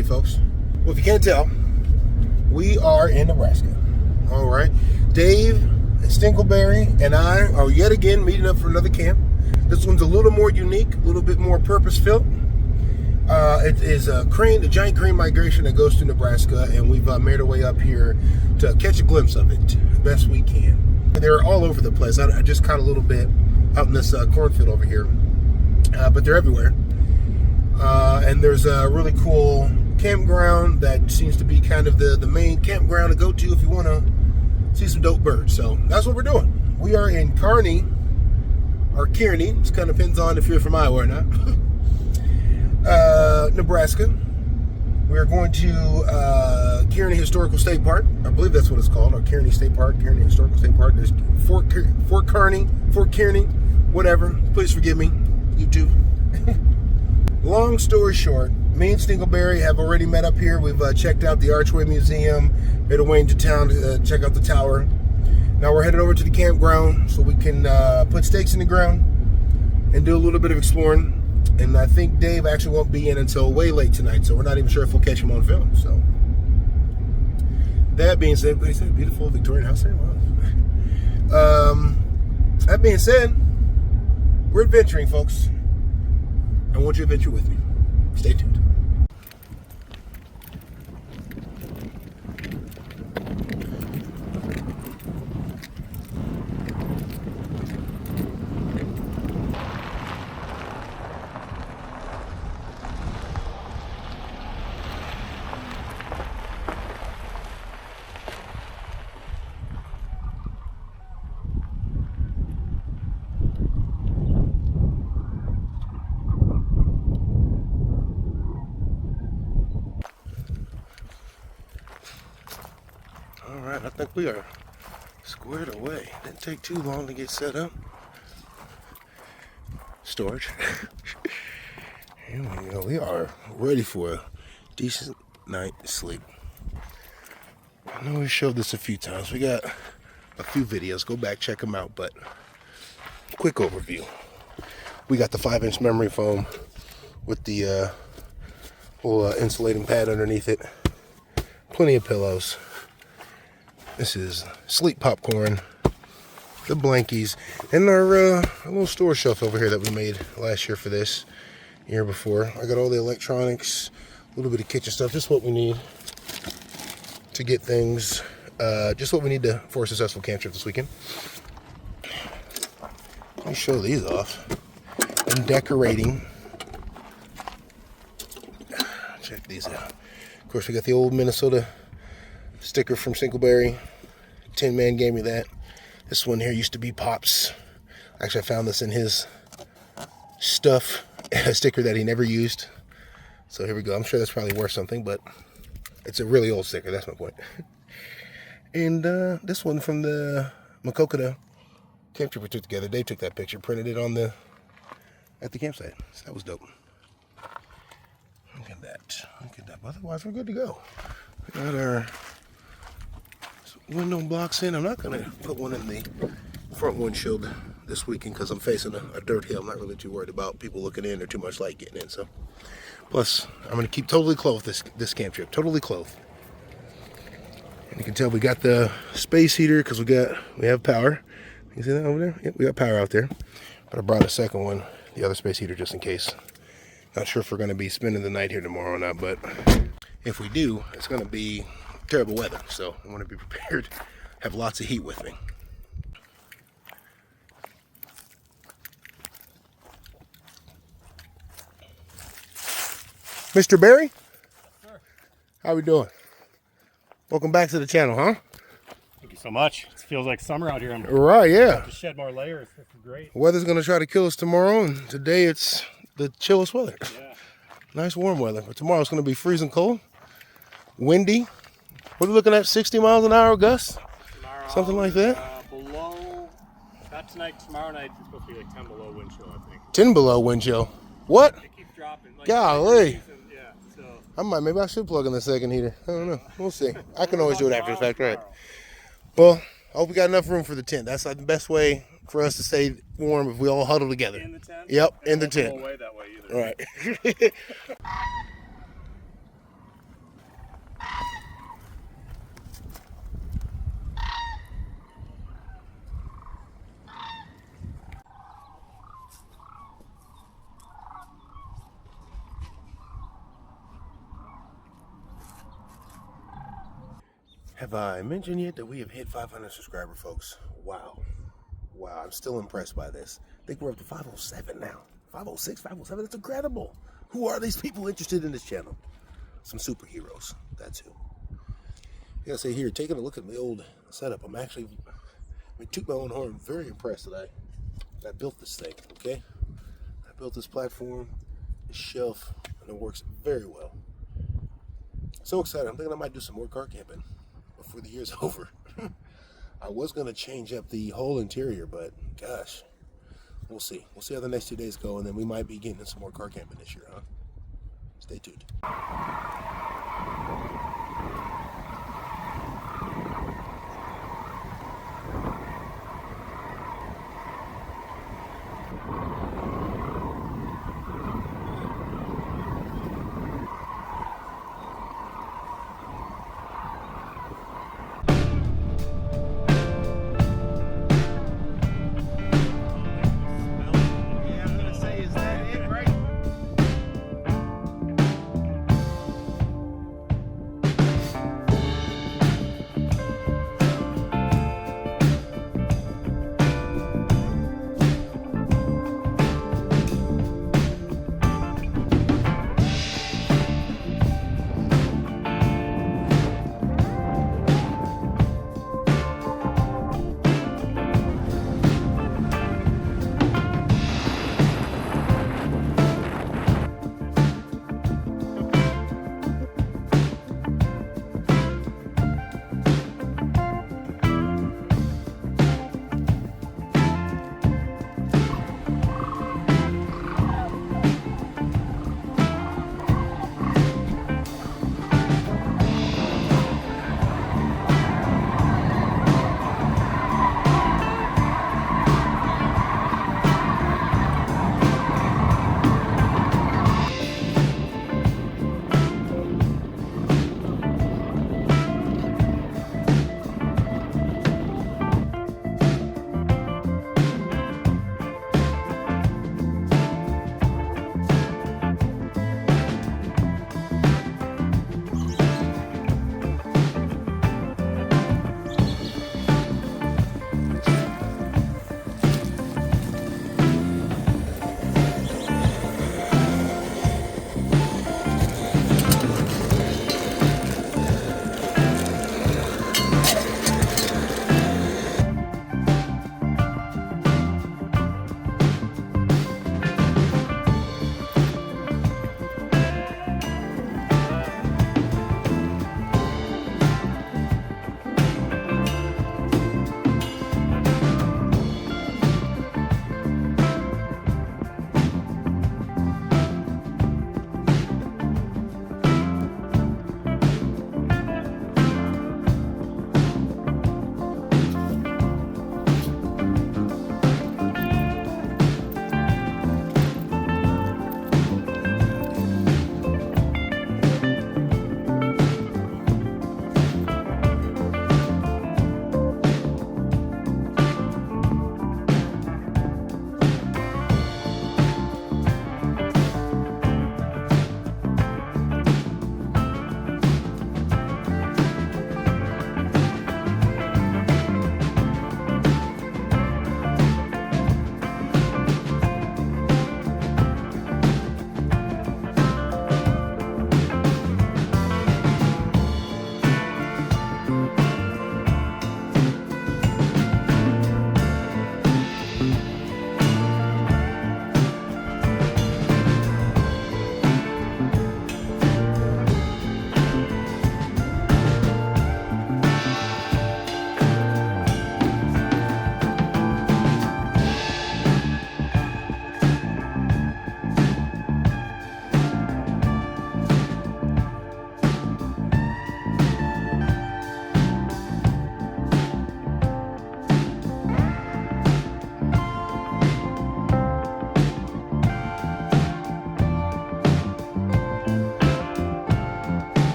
Howdy, folks. Well, if you can't tell, we are in Nebraska. All right. Dave and Stinkleberry and I are yet again meeting up for another camp. This one's a little more unique, a little bit more purpose-filled. It is a giant crane migration that goes to Nebraska, and we've made our way up here to catch a glimpse of it the best we can. They're all over the place. I just caught a little bit out in this cornfield over here, but they're everywhere. And there's a really cool campground that seems to be kind of the main campground to go to if you want to see some dope birds. So that's what we're doing. We are in Kearney, or Kearney. It kind of depends on if you're from Iowa or not. Nebraska. We're going to Kearney Historical State Park. I believe that's what it's called, or Kearny State Park, Kearney Historical State Park. There's Fort Kearney, whatever. Please forgive me, YouTube. Long story short, me and Stinkleberry have already met up here. We've checked out the Archway Museum, made our way into town to check out the tower. Now we're headed over to the campground so we can put stakes in the ground and do a little bit of exploring. And I think Dave actually won't be in until way late tonight, so we're not even sure if we'll catch him on film. So that being said, what did he say? Beautiful Victorian house there? Wow. That being said, we're adventuring, folks. I want you to adventure with me. Stay tuned. Alright, I think we are squared away. Didn't take too long to get set up. Storage. Here we go. We are ready for a decent night's sleep. I know we showed this a few times. We got a few videos. Go back, check them out. But quick overview. We got the 5-inch memory foam with the little insulating pad underneath it. Plenty of pillows. This is sleep popcorn, the blankies, and our little store shelf over here that we made last year for this, year before. I got all the electronics, a little bit of kitchen stuff, just what we need to get things, just what we need for a successful camp trip this weekend. Let me show these off. And decorating. Check these out. Of course, we got the old Minnesota sticker from Stinkleberry. Tin Man gave me that. This one here used to be Pop's. Actually, I found this in his stuff, a sticker that he never used. So here we go. I'm sure that's probably worth something, but it's a really old sticker. That's my point. And this one from the Makokata camp trip we took together. Dave took that picture, printed it on at the campsite. So that was dope. Look at that. Look at that. Otherwise, we're good to go. We got our window blocks in. I'm not going to put one in the front windshield this weekend because I'm facing a dirt hill. I'm not really too worried about people looking in or too much light getting in. So, plus, I'm going to keep totally clothed this camp trip. Totally clothed. And you can tell we got the space heater because we have power. You see that over there? Yep, we got power out there. But I brought a second one, the other space heater, just in case. Not sure if we're going to be spending the night here tomorrow or not, but if we do, it's going to be terrible weather, so I want to be prepared. Have lots of heat with me. Mr. Barry? Sir. How we doing? Welcome back to the channel, huh? Thank you so much. It feels like summer out here. Right, yeah. To shed more layers. This is great. Weather's going to try to kill us tomorrow, and today it's the chillest weather. Yeah. Nice warm weather. But tomorrow it's going to be freezing cold, windy. What are we looking at? 60 miles an hour gusts? Tomorrow, something like that? Below, not tonight, tomorrow night, it's supposed to be like 10 below wind chill, I think. 10 below wind chill. What? It keeps dropping. Like, golly. Yeah, so. Maybe I should plug in the second heater. I don't know. We'll see. I can always do it after the fact, right? Well, I hope we got enough room for the tent. That's like the best way for us to stay warm if we all huddle together. In the tent? Yep, in the tent. Away that way either. Right. Have I mentioned yet that we have hit 500 subscriber, folks? Wow. Wow, I'm still impressed by this. I think we're up to 507 now. 506, 507, that's incredible. Who are these people interested in this channel? Some superheroes, that's who. I gotta say here, taking a look at my old setup, I'm actually, toot my own horn, very impressed that I built this thing, okay? I built this platform, this shelf, and it works very well. So excited, I'm thinking I might do some more car camping before the year's over. I was gonna change up the whole interior, but gosh, we'll see. We'll see how the next 2 days go, and then we might be getting in some more car camping this year, huh? Stay tuned.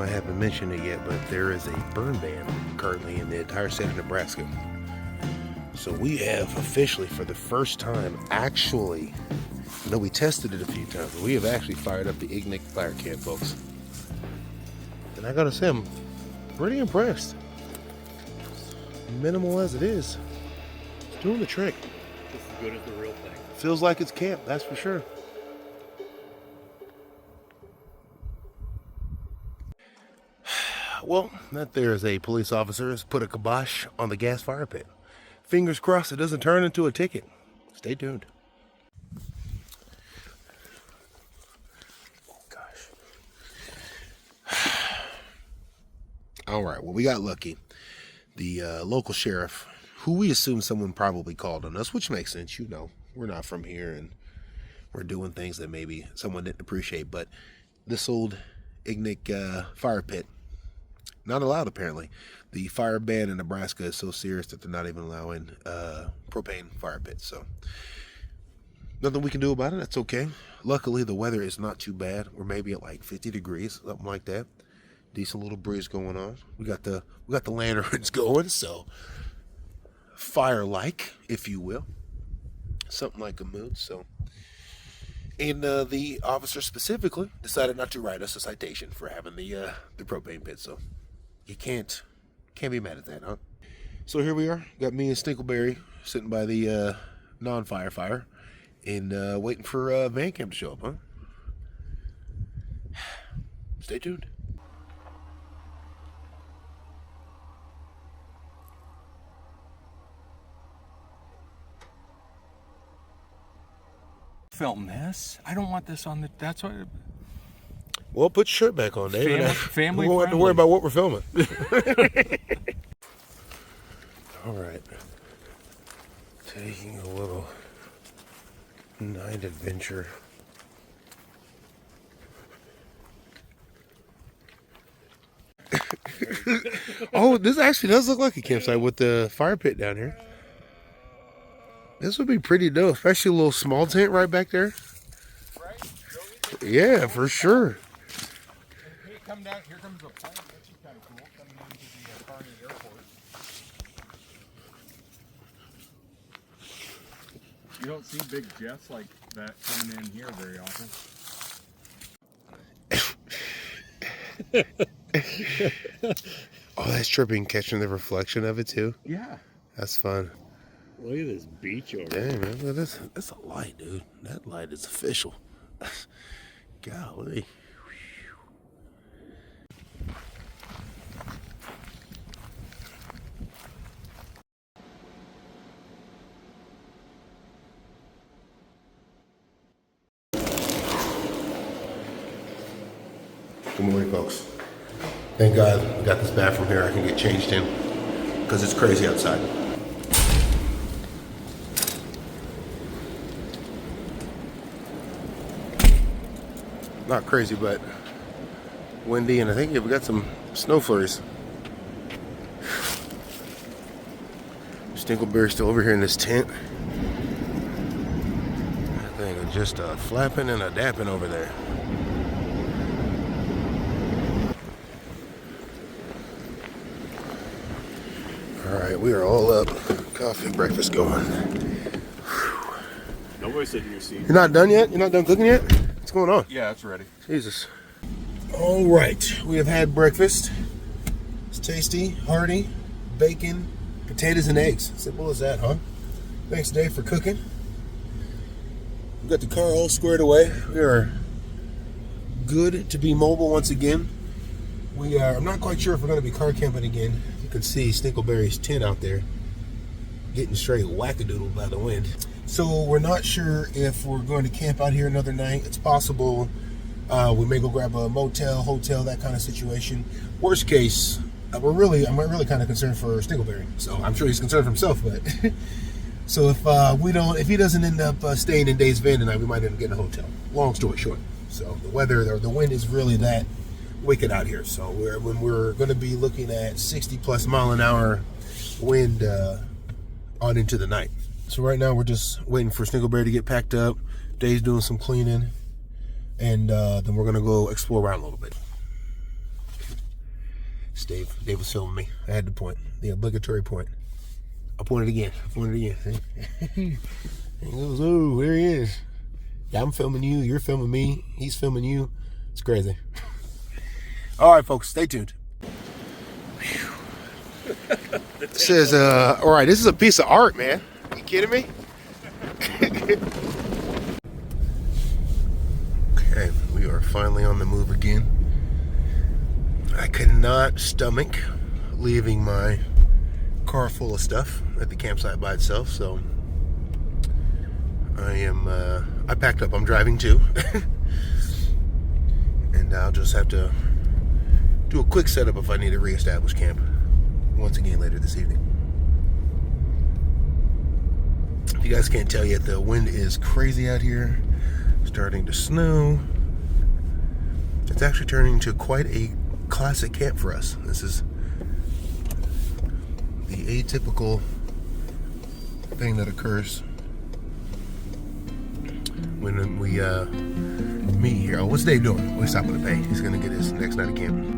know I haven't mentioned it yet, but there is a burn ban currently in the entire state of Nebraska. So we have officially, for the first time, actually, I know we tested it a few times, but we have actually fired up the Ignic fire camp, folks. And I gotta say, I'm pretty impressed. Minimal as it is, it's doing the trick. Just as good as the real thing. Feels like it's camp, that's for sure. Well, that there is a police officer has put a kibosh on the gas fire pit. Fingers crossed it doesn't turn into a ticket. Stay tuned. Oh, gosh. All right, well, we got lucky. The local sheriff, who we assume someone probably called on us, which makes sense. You know, we're not from here and we're doing things that maybe someone didn't appreciate. But this old Ignic fire pit, not allowed apparently. The fire ban in Nebraska is so serious that they're not even allowing propane fire pits. So nothing we can do about it. That's okay. Luckily, the weather is not too bad. We're maybe at like 50 degrees, something like that. Decent little breeze going on. We got the lanterns going, so fire-like, if you will, something like a mood. So, and the officer specifically decided not to write us a citation for having the propane pit. So you can't be mad at that, huh? So here we are. Got me and Stinkleberry sitting by the non-fire and waiting for van camp to show up, huh? Stay tuned. Film this. I don't want this on the. That's what. Well, put your shirt back on, Dave. Family we won't have to worry about what we're filming. All right. Taking a little night adventure. Oh, this actually does look like a campsite with the fire pit down here. This would be pretty dope, especially a little small tent right back there. Right? Yeah, for sure. Hey, come down. Here comes a plane. That's kind of cool. Coming into the Kearney airport. You don't see big jets like that coming in here very often. Oh, that's tripping, catching the reflection of it too. Yeah. That's fun. Look at this beach over there. Dang, man, look at this. That's a light, dude. That light is official. Golly. Good morning, folks. Thank God we got this bathroom here I can get changed in because it's crazy outside. Not crazy, but windy, and I think we've got some snow flurries. Stinkleberry's still over here in this tent. That thing is just flapping and a dapping over there. All right, we are all up. Coffee, breakfast going. Nobody sit in your seat. You're not done yet? You're not done cooking yet? What's going on? Yeah, it's ready. Jesus. All right, we have had breakfast. It's tasty, hearty, bacon, potatoes, and eggs. Simple as that, huh? Thanks, Dave, for cooking. We've got the car all squared away. We are good to be mobile once again. I'm not quite sure if we're going to be car camping again. You can see Stinkleberry's tent out there getting straight wackadoodled by the wind. So we're not sure if we're going to camp out here another night. It's possible we may go grab a motel, hotel, that kind of situation. Worst case, I'm really kind of concerned for Stinkleberry. So I'm sure he's concerned for himself, but so if he doesn't end up staying in Dave's van tonight, we might end up getting a hotel. Long story short. So the weather, or the wind is really that wicked out here. So we're going to be looking at 60 plus mile an hour wind on into the night. So right now we're just waiting for Stinkleberry to get packed up. Dave's doing some cleaning, and then we're gonna go explore around a little bit. It's Dave. Dave was filming me. I had to point. The obligatory point. I'll point it again. He goes, oh, there he is. Yeah, I'm filming you. You're filming me. He's filming you. It's crazy. All right, folks, stay tuned. It says, all right, this is a piece of art, man. Are you kidding me? Okay, we are finally on the move again. I could not stomach leaving my car full of stuff at the campsite by itself, so I packed up. I'm driving too. And I'll just have to do a quick setup if I need to reestablish camp once again later this evening. If you guys can't tell yet, the wind is crazy out here. Starting to snow. It's actually turning into quite a classic camp for us. This is the atypical thing that occurs when we meet here. Oh, what's Dave doing? We're stopping to pay. He's gonna get his next night of camp.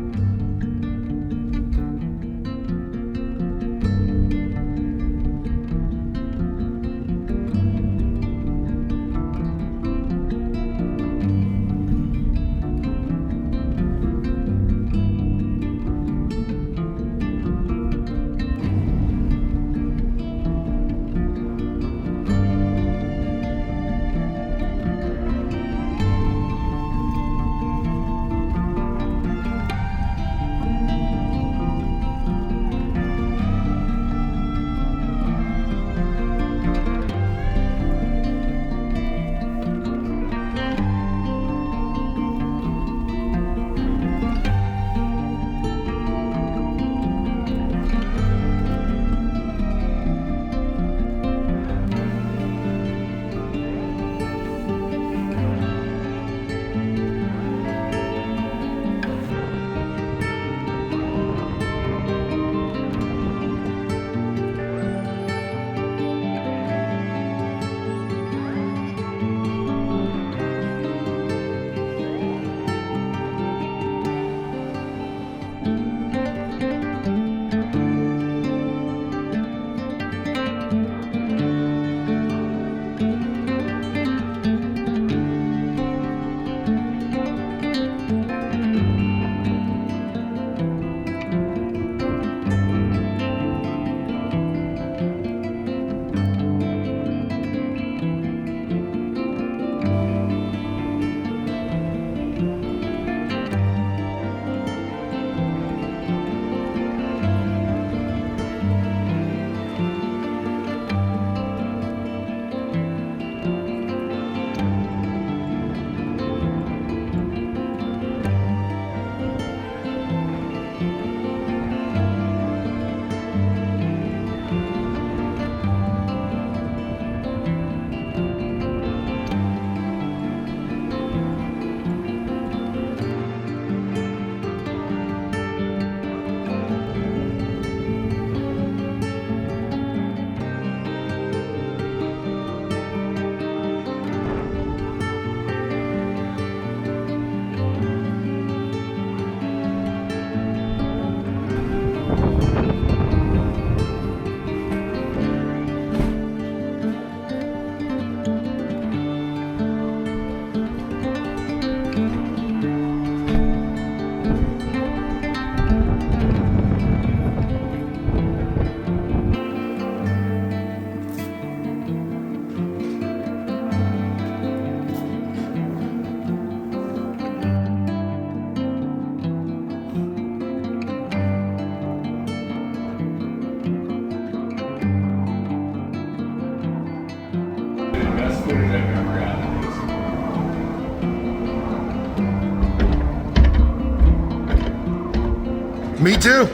Me too.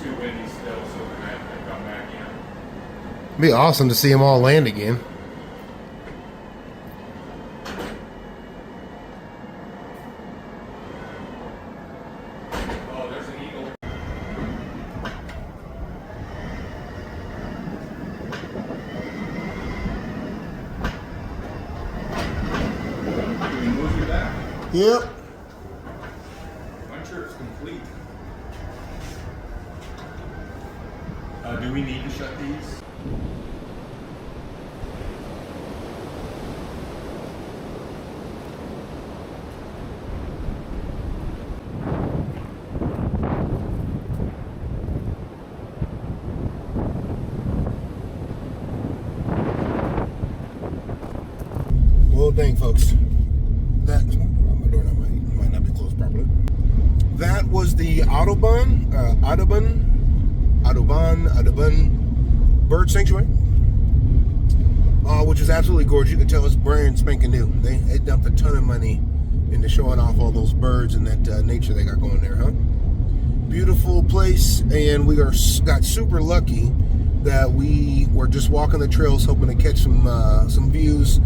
too windy still, so we're gonna have to come back in. It'd be awesome to see them all land again. Oh, there's an eagle. Can we move you back? Yep. My trip's complete. Do we need to shut these? Well, dang, folks. That my door might not be closed properly. That was the Audubon Bird Sanctuary, which is absolutely gorgeous. You can tell it's brand spanking new. They dumped a ton of money into showing off all those birds and that nature they got going there, huh? Beautiful place, and we got super lucky that we were just walking the trails, hoping to catch some views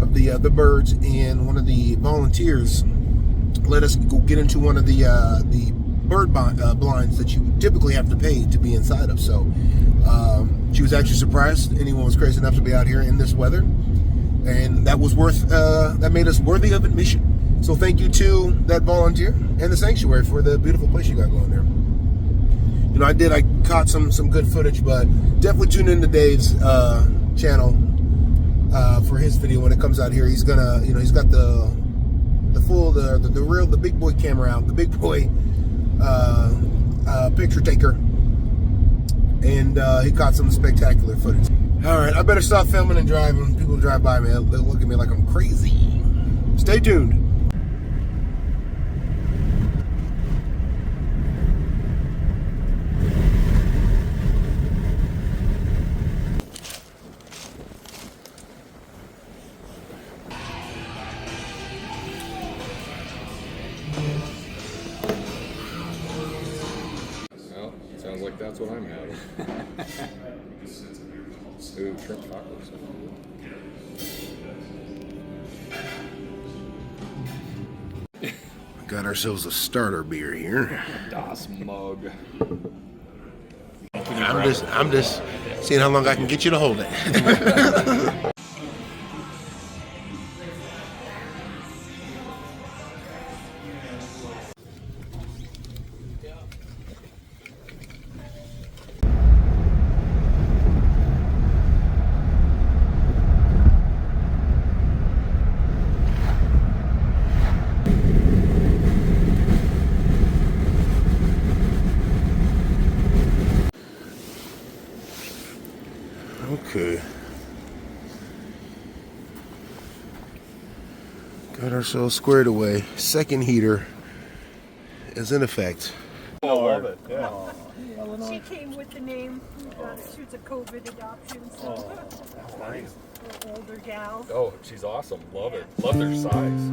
of the birds, and one of the volunteers let us go get into one of the bird blinds that you typically have to pay to be inside of. So she was actually surprised anyone was crazy enough to be out here in this weather, and that was that made us worthy of admission. So thank you to that volunteer and the sanctuary for the beautiful place you got going there. You know, I caught some good footage, but definitely tune into Dave's channel for his video when it comes out here. He's gonna, he's got the big boy camera out, the big boy picture taker, and he caught some spectacular footage. All right, I better stop filming and driving. People drive by me, they look at me like I'm crazy. Stay tuned. Well, sounds like that's what I'm having. Ooh, shrimp tacos. Got ourselves a starter beer here. Das Mug. I'm just seeing how long I can get you to hold it. Okay. Got ourselves squared away. Second heater is in effect. I love it, yeah. She came with the name. She was a COVID adoption, so Nice. an older gal. Oh, she's awesome. Love it. Love their size.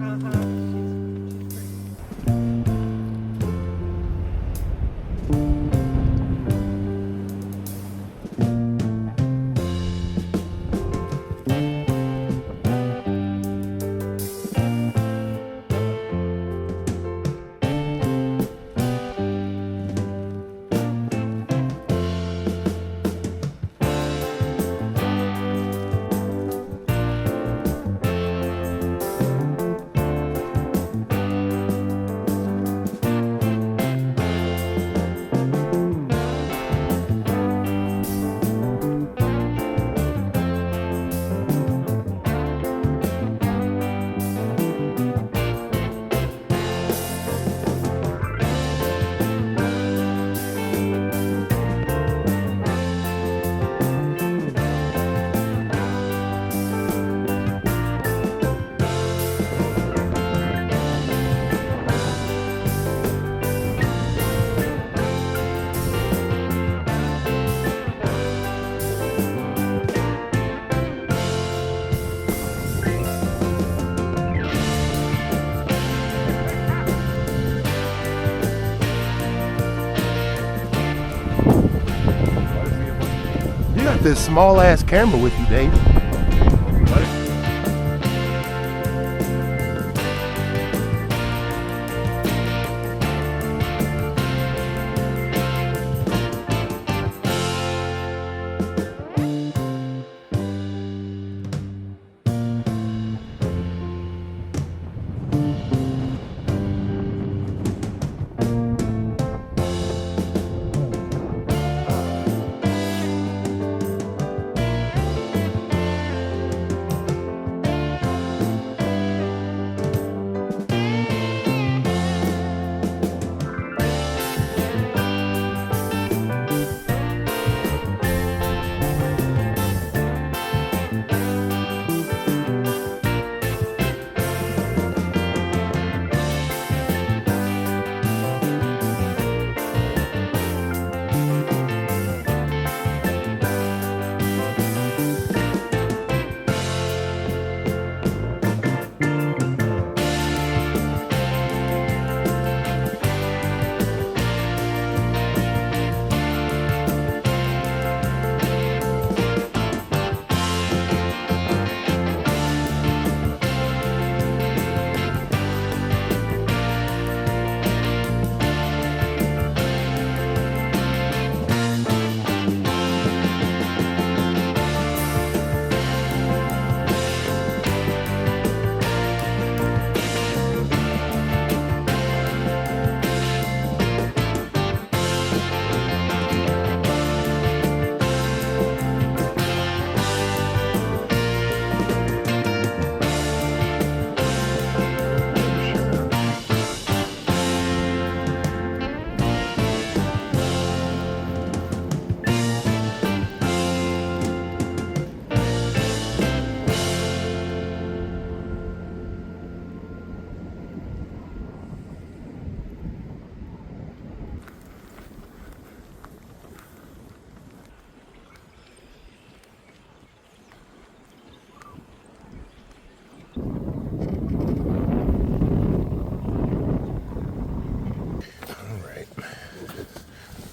got this small ass camera with you, Dave.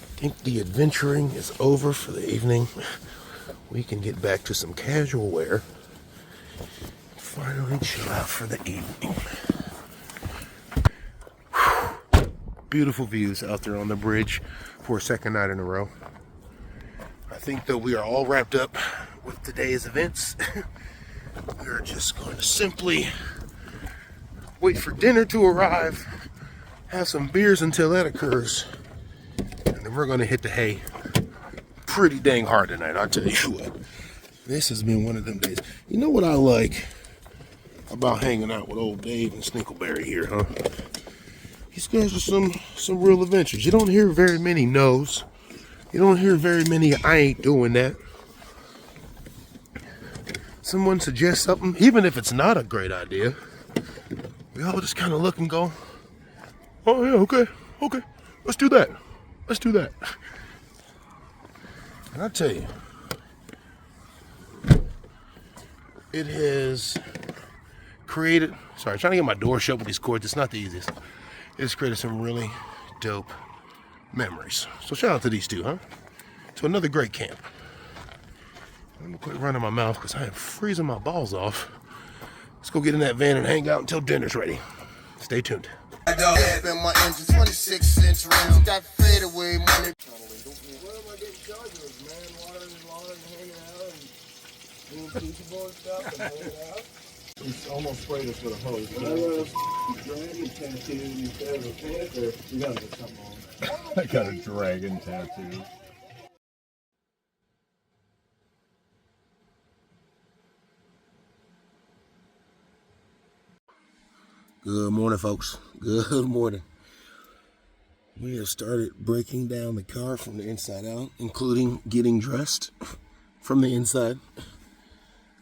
I think the adventuring is over for the evening. We can get back to some casual wear. Finally chill out for the evening. Whew. Beautiful views out there on the bridge for a second night in a row. I think that we are all wrapped up with today's events. We're just going to simply wait for dinner to arrive, have some beers until that occurs, and then we're going to hit the hay pretty dang hard tonight. I'll tell you what, this has been one of them days. You know what I like about hanging out with old Dave and Sninkleberry here, huh? These guys are some real adventures. You don't hear very many no's. You don't hear very many I ain't doing that. Someone suggests something, even if it's not a great idea, we all just kind of look and go, oh yeah, okay, let's do that. And I tell you, it has created, trying to get my door shut with these cords, it's not the easiest. It's created some really dope memories. So shout out to these two, huh? To another great camp. I'm gonna quit running my mouth because I am freezing my balls off. Let's go get in that van and hang out until dinner's ready. Stay tuned. My engine, 26-inch rims, got fadeaway money. What am I getting charged with, man? Watering and lawn and hanging out and doing teachable and stuff and hanging out. He's almost sprayed us with a hose. Dragon tattoo instead of a panther. We gotta get something on. I got a dragon tattoo. Good morning, folks. Good morning. We have started breaking down the car from the inside out, including getting dressed from the inside.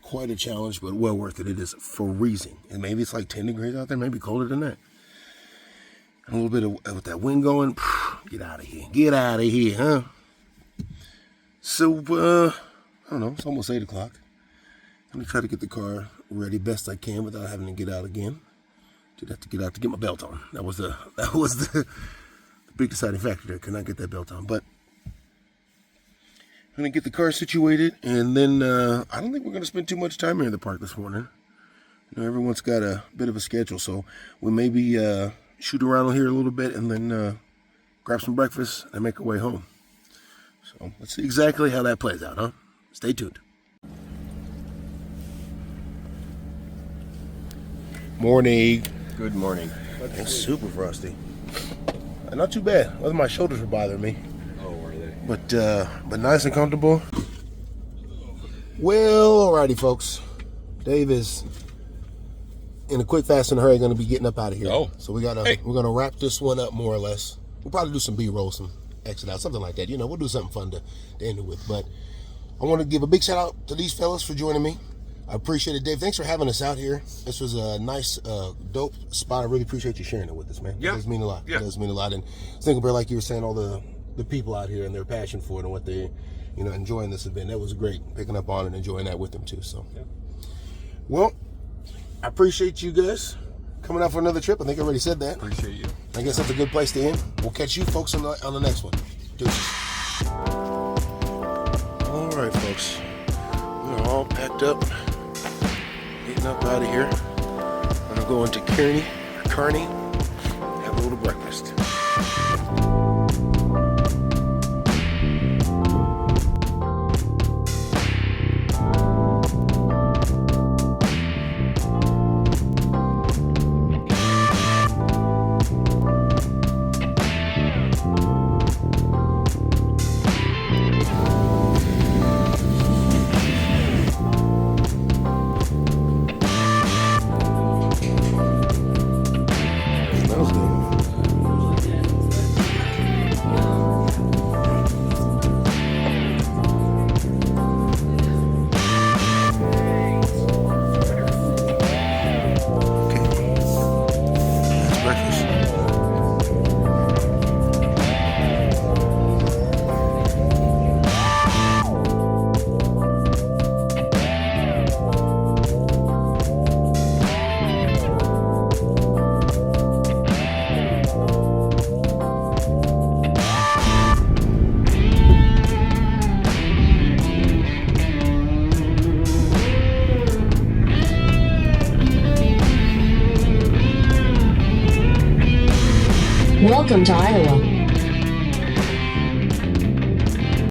Quite a challenge, but well worth it. It is freezing. And maybe it's like 10 degrees out there, maybe colder than that. A little bit of with that wind going, get out of here. Get out of here, huh? So, I don't know, it's almost 8 o'clock. I'm gonna try to get the car ready best I can without having to get out again. Did have to get out to get my belt on. That was the big deciding factor there. Could not get that belt on. But Gonna get the car situated, and then I don't think we're gonna spend too much time here in the park this morning. You know, everyone's got a bit of a schedule, so we maybe shoot around here a little bit and then grab some breakfast and make our way home. So let's see exactly how that plays out, huh? Stay tuned. Morning. Good morning. It's super frosty. Not too bad. Other than my shoulders were bothering me. Oh, are they? But nice and comfortable. Well, alrighty, folks. Dave is in a quick, fast, and hurry going to be getting up out of here. Oh. So we're gonna wrap this one up more or less. We'll probably do some B-roll, some exit out, something like that. You know, we'll do something fun to end it with. But I want to give a big shout out to these fellas for joining me. I appreciate it, Dave. Thanks for having us out here. This was a nice, dope spot. I really appreciate you sharing it with us, man. Yeah. It does mean a lot. Yeah. It does mean a lot. And Singlebear, like you were saying, all the people out here and their passion for it and what they, you know, enjoying this event. That was great, picking up on it and enjoying that with them too. So, yeah. Well, I appreciate you guys coming out for another trip. I think I already said that. Appreciate you. I guess that's a good place to end. We'll catch you folks on the next one. Deuces. All right, folks. We're all packed up. Getting up out of here. I'm gonna go into Kearney, have a little breakfast. Smells good. Welcome to Iowa.